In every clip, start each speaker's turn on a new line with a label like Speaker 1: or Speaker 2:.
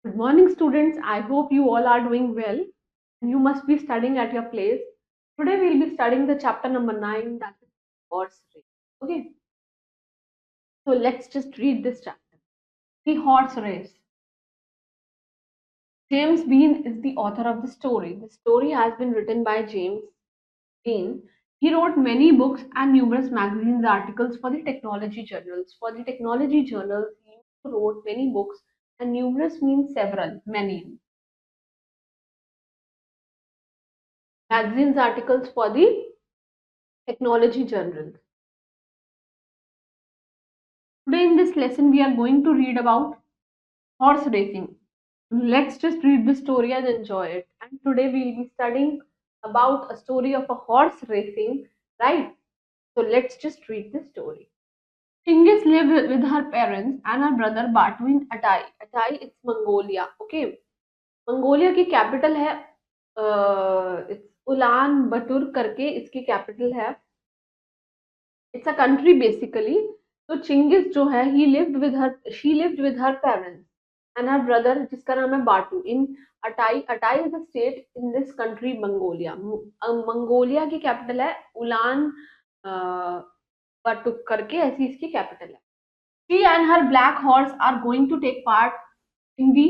Speaker 1: Good morning, students. I hope you all are doing well. You must be studying at your place. Today, we'll be studying the chapter number 9, that is horse race. Okay, so let's just read this chapter. The horse race. James Bean is the author of the story. The story has been written by James Bean. He wrote many books and numerous magazines articles for the technology journals. For the technology journals, he wrote many books, and numerous means several, many magazines articles for the technology journals. Today in this lesson we are going to read about horse racing. Let's just read the story and enjoy it. And today we will be studying about a story of a horse racing, right? So let's just read the story. Chingis lived with her parents and her brother Batu in Atai. Atai, it's Mongolia. Okay. Mongolia की capital है Ulaanbaatar करके इसकी capital है. It's a country basically. तो Chinggis जो है he lived with her she lived with her parents and her brother जिसका नाम है Batu in Atai. Atai is a state in this country Mongolia. Mongolia की कैपिटल है Ulaanbaatar करके ऐसी इसकी कैपिटल है. She and her black horse are going to take part in the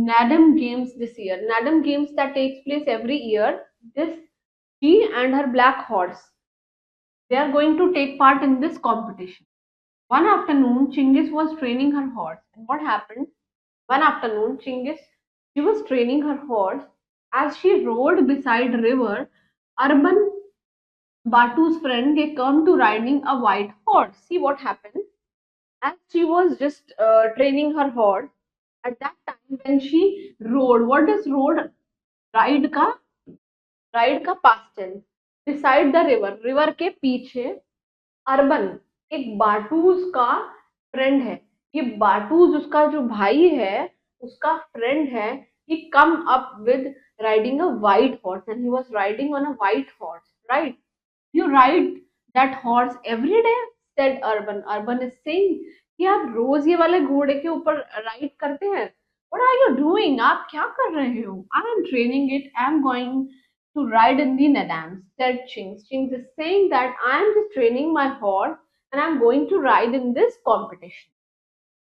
Speaker 1: NADM games this year. NADM games that takes place every year. This she and her black horse, they are going to take part in this competition. One afternoon, Chingis was training her horse. And what happened? One afternoon, she was training her horse. As she rode beside river, Urban Batu's friend, they come to riding a white horse. See what happened? As she was just training her horse, at that time when she rode, what does rode? Ride का past tense. Beside the river, river के पीछे urban एक बाटूज का friend है. ये बाटूज उसका जो भाई है उसका फ्रेंड है. he come up with riding a white horse and he was riding on a white horse, right? You ride that horse every day, said Urban. Urban is saying कि आप रोज ये वाले घोड़े के ऊपर राइड करते हैं. what are you doing? आप क्या कर रहे हो? I am training it. I am going to ride in the Nadams, said Chings. Chings is saying that I am just training my horse and I am going to ride in this competition.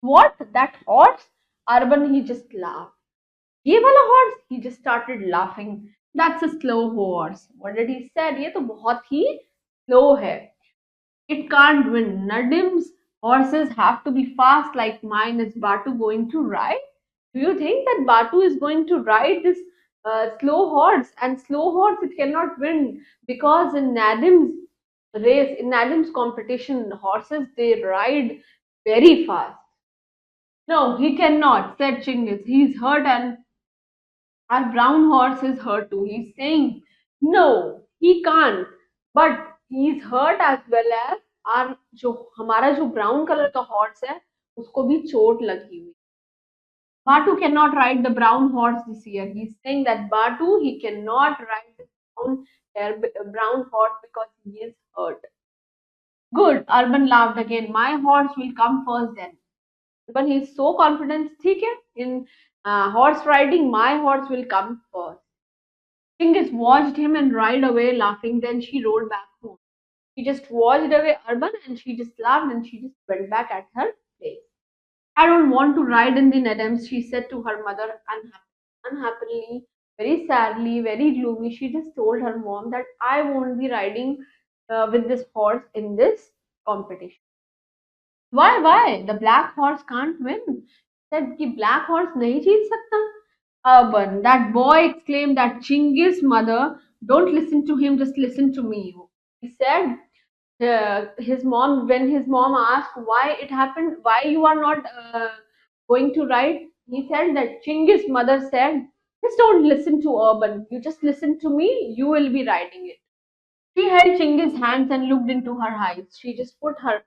Speaker 1: What? That horse? Urban, he just laughed. ये वाला horse? He just started laughing. That's a slow horse. What did he said? ये तो बहुत ही slow है. It can't win. Nadim's horses have to be fast like mine. Is Batu going to ride? Do you think that Batu is going to ride this slow horse? And slow horse it cannot win because in Nadim's race, in Nadim's competition, horses they ride very fast. No, he cannot, said Chinggis. He's hurt and our brown horse is hurt too. He's saying, no, he can't. But he's hurt as well as our जो हमारा जो brown color का horse है उसको भी चोट लगी हुई. Batu cannot ride the brown horse this year. He's saying that Batu he cannot ride the brown horse because he is hurt. Good. Urban laughed again. My horse will come first then. But he's so confident. ठीक है? In horse riding, my horse will come first. Chingis watched him and ride away laughing. Then she rode back home. She just watched away Urban and she just laughed and she just went back at her place. I don't want to ride in the Nadams, she said to her mother unhappily, very sadly, very gloomy. She just told her mom that I won't be riding with this horse in this competition. Why? Why? The black horse can't win. Said the black horse nahi jeet sakta. Urban, that boy exclaimed that Chingis' mother, don't listen to him, just listen to me. He said, his mom, when his mom asked why it happened, why you are not going to ride, he said that Chingis' mother said, just don't listen to Urban, you just listen to me, you will be riding it. She held Chingis' hands and looked into her eyes. She just hold her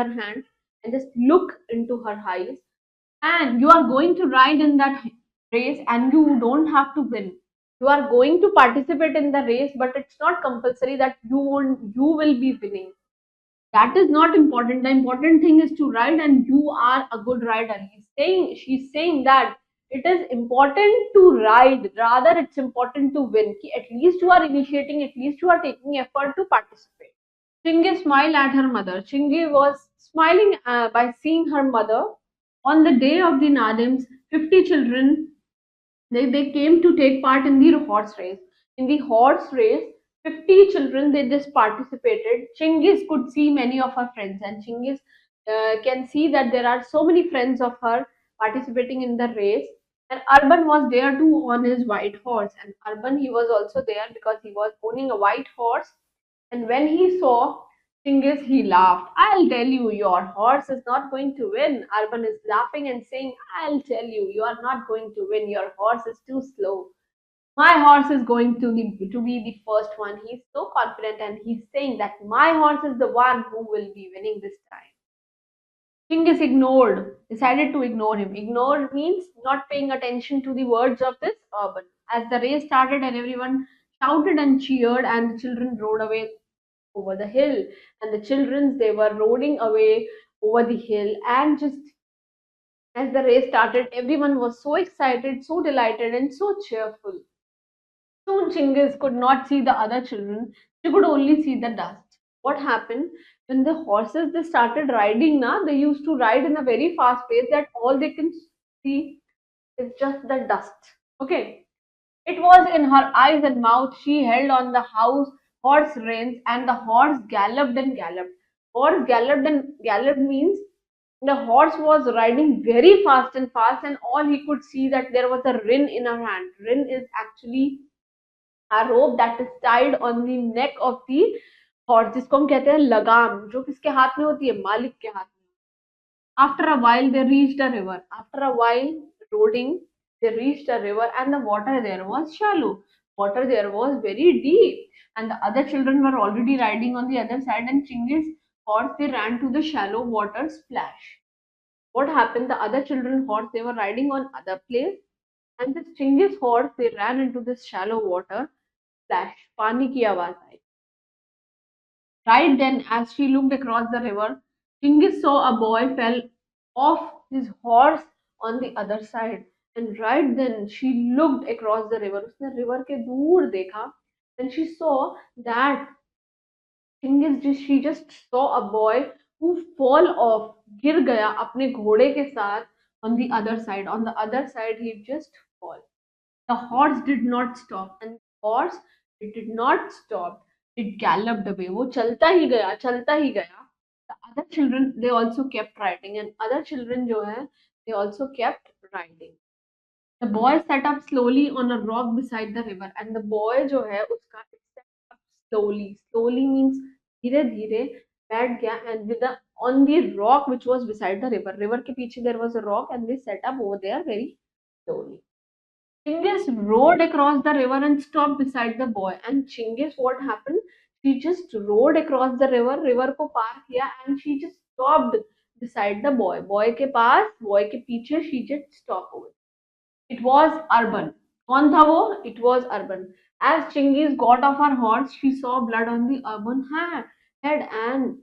Speaker 1: hand and just look into her eyes. And you are going to ride in that race and you don't have to win. You are going to participate in the race, but it's not compulsory that you will be winning. That is not important. The important thing is to ride and you are a good rider. She's saying that it is important to ride, rather it's important to win. Ki at least you are initiating, at least you are taking effort to participate. Chingy smiled at her mother. Chingy was smiling by seeing her mother. On the day of the Nadims, 50 children they came to take part in the horse race. In the horse race, 50 children they just participated. Chingiz could see many of her friends, and Chingiz can see that there are so many friends of her participating in the race. And Urban was there too on his white horse. And Urban he was also there because he was owning a white horse. And when he saw Chingiz, he laughed. I'll tell you, your horse is not going to win. Urban is laughing and saying, I'll tell you, you are not going to win. Your horse is too slow. My horse is going to be the first one. He's so confident and he's saying that my horse is the one who will be winning this time. Chingiz decided to ignore him. Ignore means not paying attention to the words of this Urban. As the race started and everyone shouted and cheered and the children rode away over the hill, and the children they were rolling away over the hill, and just as the race started everyone was so excited, so delighted and so cheerful. Soon Chingiz could not see the other children, she could only see the dust. What happened when the horses they started riding now, they used to ride in a very fast pace that all they can see is just the dust. Okay, it was in her eyes and mouth. She held on the horse reins, and the horse galloped and galloped. Horse galloped and galloped means the horse was riding very fast and fast, and all he could see that there was a rin in her hand. Rin is actually a rope that is tied on the neck of the horse, जिसको हम कहते हैं लगाम, जो किसके हाथ में होती है, मालिक के हाथ में. After a while, they reached a river. After a while, roding, they reached a river, and the water there was shallow. Water there was very deep, and the other children were already riding on the other side. And Chingiz horse they ran to the shallow water splash. What happened? The other children horse they were riding on other place, and this Chingiz horse they ran into this shallow water splash. पानी की आवाज आई. Right then, as she looked across the river, Chingiz saw a boy fell off his horse on the other side. And right then, she looked across the river. उसने river के दूर देखा. And she saw that she just saw a boy who fall off, गिर गया अपने घोड़े के साथ on the other side. On the other side, he just fall. The horse did not stop, and the horse it did not stop. It galloped away. वो चलता ही गया, चलता ही गया. The other children they also kept riding, and other children जो है they also kept riding. The boy sat up slowly on a rock beside the river, and the boy जो है उसका it sat up slowly. Slowly means धीरे धीरे बैठ गया and with the on the rock which was beside the river. River के पीछे there was a rock and they sat up over there very slowly. Chingiz rode across the river and stopped beside the boy. And Chingiz, what happened? She just rode across the river, river को पार किया, and she just stopped beside the boy. Boy के पास, boy के पीछे, she just stopped over. It was Urban. कौन था वो? It was Urban. As Chingiz got off her horse, she saw blood on the Urban head, and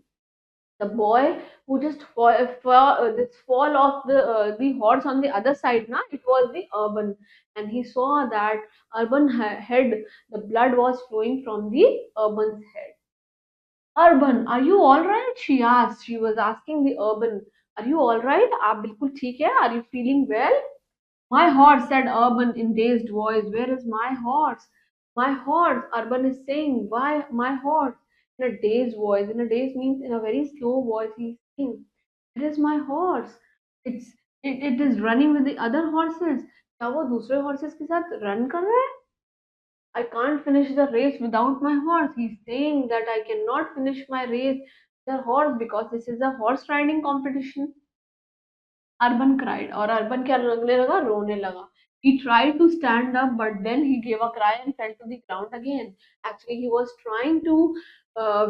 Speaker 1: the boy who just this fall off the horse on the other side now it was the Urban, and he saw that Urban head, the blood was flowing from the Urban's head. Urban, are you all right? She asked. She was asking the Urban, are you all right? आप बिल्कुल ठीक है? Are you feeling well? My horse, said Urban in dazed voice. Where is my horse? My horse, Urban is saying. Why my horse? In a dazed voice. In a dazed means in a very slow voice he's saying, where is my horse? It is running with the other horses. क्या वो दूसरे horses के साथ run कर रहा है? I can't finish the race without my horse. He's saying that I cannot finish my race with a horse because this is a horse riding competition. Urban cried, or Urban क्या लगने लगा, रोने लगा. He tried to stand up, but then he gave a cry and fell to the ground again. Actually, he was trying to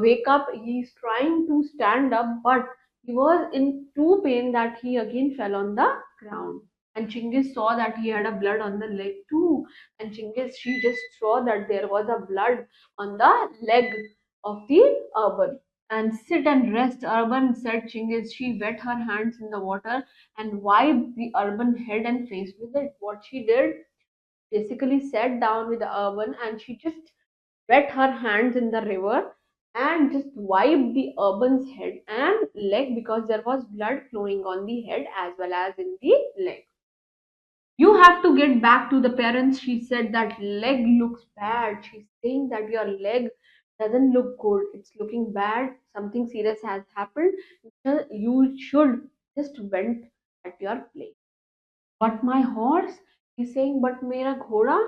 Speaker 1: wake up. He's trying to stand up, but he was in too pain that he again fell on the ground. And Chingiz saw that he had a blood on the leg too. And Chingiz, she just saw that there was a blood on the leg of the Urban. And sit and rest, Urban, said Chingiz. She wet her hands in the water and wiped the Urban head and face with it. What she did, basically sat down with the Urban and she just wet her hands in the river and just wiped the Urban's head and leg because there was blood flowing on the head as well as in the leg. You have to get back to the parents. She said that leg looks bad. She's saying that your leg doesn't look good. It's looking bad. Something serious has happened. You should just went at your place. But my horse, he's saying, but mera ghoda,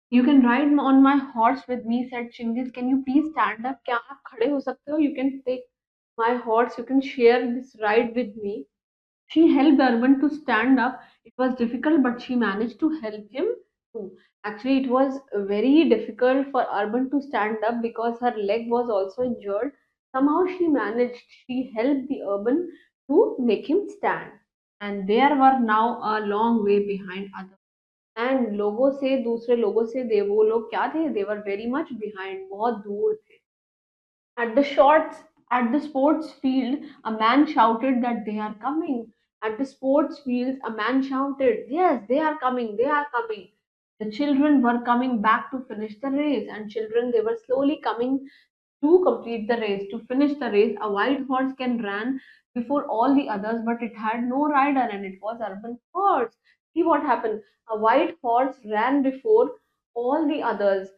Speaker 1: you can ride on my horse with me, said Chingiz. Can you please stand up? क्या आप खड़े हो सकते हो? You can take my horse. You can share this ride with me. She helped Urban to stand up. It was difficult, but she managed to help him too. Actually, it was very difficult for Urban to stand up because her leg was also injured. Somehow she managed. She helped the Urban to make him stand. And there were now a long way behind others. And लोगों से दूसरे लोगों से दे वो लोग क्या थे? They were very much behind. बहुत दूर थे. At the shots, at the sports field, a man shouted that they are coming. At the sports field, a man shouted, yes, they are coming, they are coming. The children were coming back to finish the race, and children, they were slowly coming to complete the race, to finish the race. A white horse can run before all the others, but it had no rider, and it was Urban horse. See what happened? A white horse ran before all the others.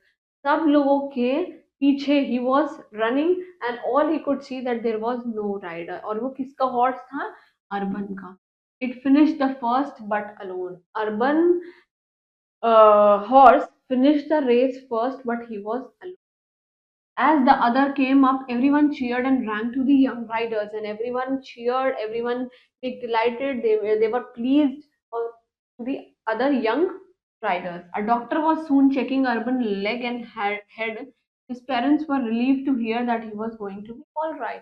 Speaker 1: सब लोगों के पीछे he was running and all he could see that there was no rider. और वो किसका horse था? Urban का. It finished the first but alone. Urban horse finished the race first but he was alone. As the other came up, everyone cheered and ran to the young riders, and everyone cheered, everyone was delighted, they were pleased to the other young riders. A doctor was soon checking Urban leg and head. His parents were relieved to hear that he was going to be all right.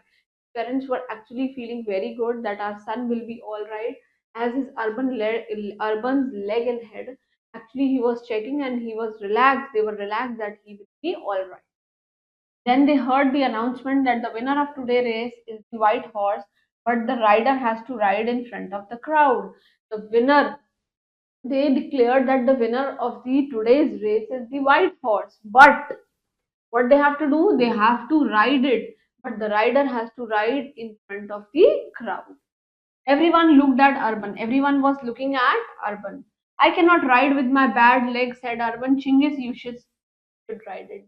Speaker 1: Parents were actually feeling very good that our son will be all right. As his Urban's leg and head, actually he was checking and he was relaxed. They were relaxed that he will be all right. Then they heard the announcement that the winner of today's race is the white horse, but the rider has to ride in front of the crowd. The winner, they declared that the winner of the today's race is the white horse. But what they have to do, they have to ride it. But the rider has to ride in front of the crowd. Everyone looked at Urban. Everyone was looking at Urban. I cannot ride with my bad leg, said Urban. Chinggis, you should ride it.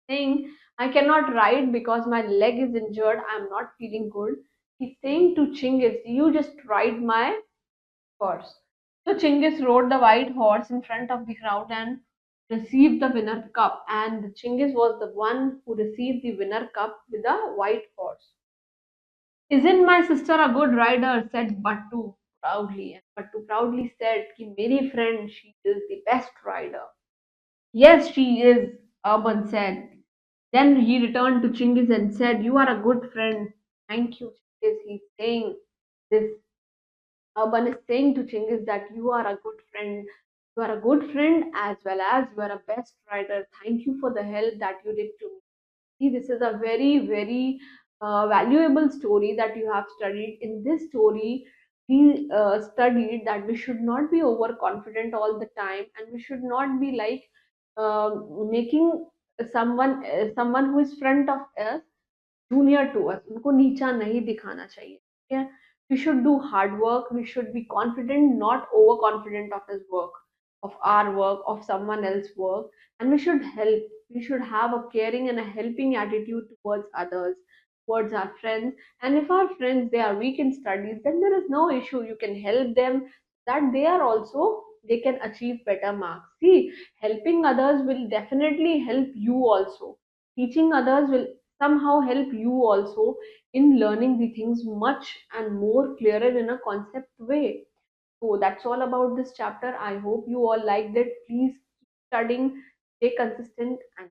Speaker 1: Saying, I cannot ride because my leg is injured, I'm not feeling good. He's saying to Chingis, you just ride my horse. So Chingis rode the white horse in front of the crowd and received the winner cup. And Chingis was the one who received the winner cup with the white horse. Isn't my sister a good rider? Said Battu proudly. And Battu proudly said, Ki meri friend, she is the best rider. Yes, she is, Urban said. Then he returned to Chinggis and said, you are a good friend. Thank you, Chinggis. He's saying this. Urban is saying to Chinggis that you are a good friend. You are a good friend as well as you are a best writer. Thank you for the help that you did to me. See, this is a very, very valuable story that you have studied. In this story, we studied that we should not be overconfident all the time, and we should not be like making someone who is front of us junior to us. उनको नीचा नहीं दिखाना चाहिए. ठीक है? We should do hard work. We should be confident, not overconfident of his work, of our work, of someone else's work, and we should help. We should have a caring and a helping attitude towards others, towards our friends. And if our friends they are weak in studies, then there is no issue. You can help them that they are also they can achieve better marks. See, helping others will definitely help you also. Teaching others will somehow help you also in learning the things much and more clearer in a concept way. So that's all about this chapter. I hope you all liked it. Please keep studying, stay consistent, and